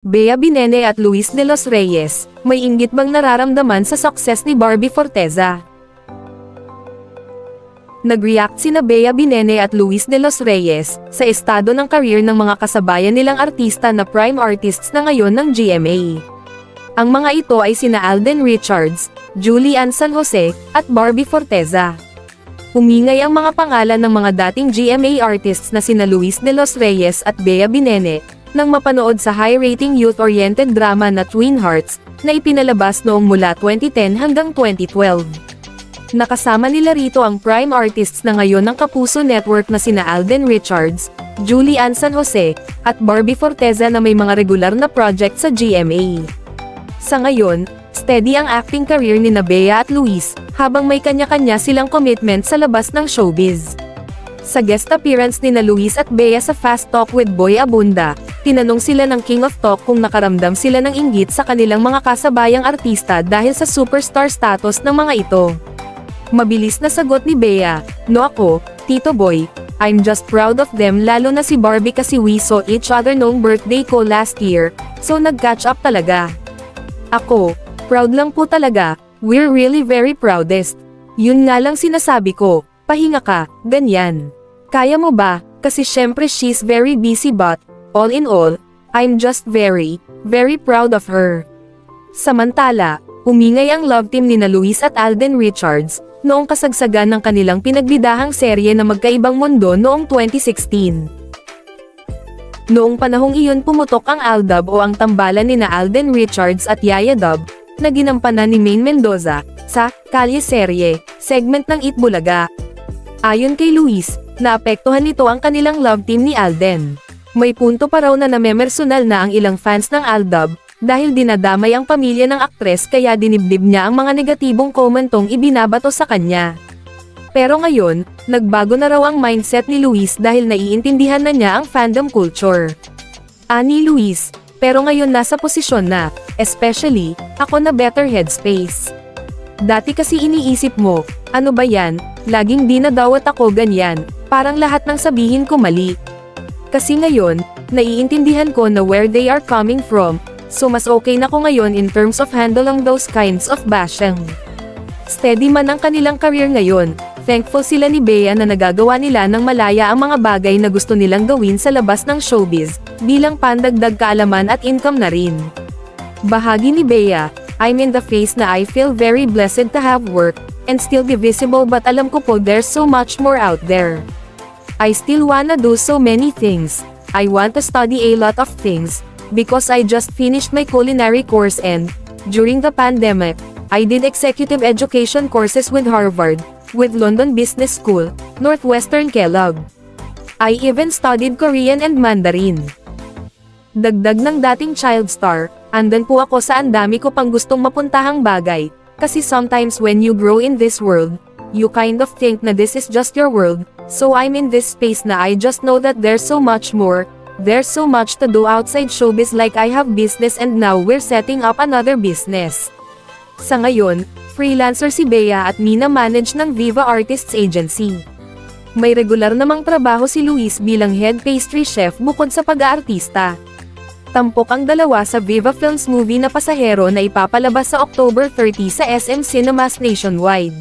Bea Binene at Luis de los Reyes, may inggit bang nararamdaman sa success ni Barbie Forteza? Nag-react sina Bea Binene at Luis de los Reyes sa estado ng career ng mga kasabayan nilang artista na prime artists na ngayon ng GMA. Ang mga ito ay sina Alden Richards, Julian San Jose, at Barbie Forteza. Humingay ang mga pangalan ng mga dating GMA artists na sina Luis de los Reyes at Bea Binene, nang mapanood sa high-rating youth-oriented drama na Twin Hearts, na ipinalabas noong mula 2010 hanggang 2012. Nakasama nila rito ang prime artists na ngayon ng Kapuso Network na sina Alden Richards, Julian San Jose, at Barbie Forteza na may mga regular na project sa GMA. Sa ngayon, steady ang acting career ni Bea at Luis, habang may kanya-kanya silang commitment sa labas ng showbiz. Sa guest appearance ni Luis at Bea sa Fast Talk with Boy Abunda, tinanong sila ng King of Talk kung nakaramdam sila ng inggit sa kanilang mga kasabayang artista dahil sa superstar status ng mga ito. Mabilis na sagot ni Bea, "No ako, Tito Boy, I'm just proud of them, lalo na si Barbie kasi we saw each other noong birthday ko last year, so nag-catch up talaga. Ako, proud lang po talaga, we're really very proudest. Yun nga lang sinasabi ko, pahinga ka, ganyan. Kaya mo ba, kasi syempre she's very busy but, all in all, I'm just very, very proud of her." Samantala, humingay ang love team ni Luis at Alden Richards, noong kasagsagan ng kanilang pinagbidahang serye na Magkaibang Mundo noong 2016. Noong panahong iyon pumutok ang Aldab o ang tambalan ni Alden Richards at Yaya Dub, na ginampanan ni Maine Mendoza, sa Kalye Serye, segment ng Eat Bulaga. Ayon kay Luis, naapektuhan nito ang kanilang love team ni Alden. May punto pa raw na namemersonal na ang ilang fans ng Aldab, dahil dinadamay ang pamilya ng aktres kaya dinibdib niya ang mga negatibong komentong ibinabato sa kanya. Pero ngayon, nagbago na raw ang mindset ni Luis dahil naiintindihan na niya ang fandom culture. Ani Luis, pero ngayon nasa posisyon na, especially, ako na better headspace. Dati kasi iniisip mo, ano ba yan, laging di na dawat ako ganyan, parang lahat ng sabihin ko mali. Kasi ngayon, naiintindihan ko na where they are coming from, so mas okay na ko ngayon in terms of handling those kinds of bashing. Steady man ang kanilang career ngayon, thankful sila ni Bea na nagagawa nila ng malaya ang mga bagay na gusto nilang gawin sa labas ng showbiz, bilang pandagdag kaalaman at income na rin. Bahagi ni Bea, "I'm in the phase na I feel very blessed to have work, and still be visible but alam ko po there's so much more out there. I still wanna do so many things. I want to study a lot of things, because I just finished my culinary course and, during the pandemic, I did executive education courses with Harvard, with London Business School, Northwestern Kellogg. I even studied Korean and Mandarin." Dagdag ng dating child star, "Andan po ako sa andami ko pang gustong mapuntahang bagay, kasi sometimes when you grow in this world, you kind of think na this is just your world, so I'm in this space na I just know that there's so much more, there's so much to do outside showbiz, like I have business and now we're setting up another business." Sa ngayon, freelancer si Bea at mina-manage ng Viva Artists Agency. May regular namang trabaho si Luis bilang head pastry chef bukod sa pag-aartista. Tampok ang dalawa sa Viva Films movie na Pasahero na ipapalabas sa October 30 sa SM Cinemas nationwide.